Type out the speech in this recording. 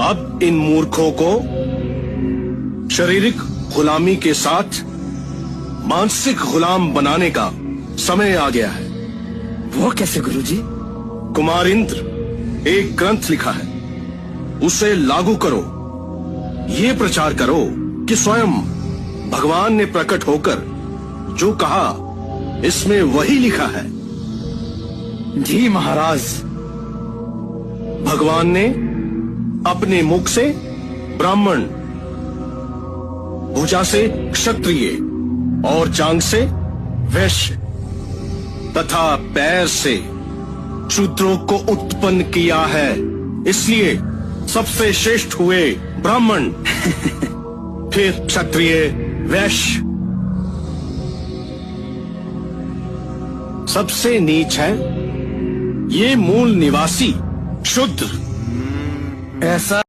अब इन मूर्खों को शारीरिक गुलामी के साथ मानसिक गुलाम बनाने का समय आ गया है। वो कैसे गुरुजी? कुमार इंद्र एक ग्रंथ लिखा है, उसे लागू करो। ये प्रचार करो कि स्वयं भगवान ने प्रकट होकर जो कहा इसमें वही लिखा है। जी महाराज। भगवान ने अपने मुख से ब्राह्मण, भुजा से क्षत्रिय और जांग से वैश्य तथा पैर से शूद्रों को उत्पन्न किया है। इसलिए सबसे श्रेष्ठ हुए ब्राह्मण, फिर क्षत्रिय, वैश्य, सबसे नीच है ये मूल निवासी शूद्र। ऐसा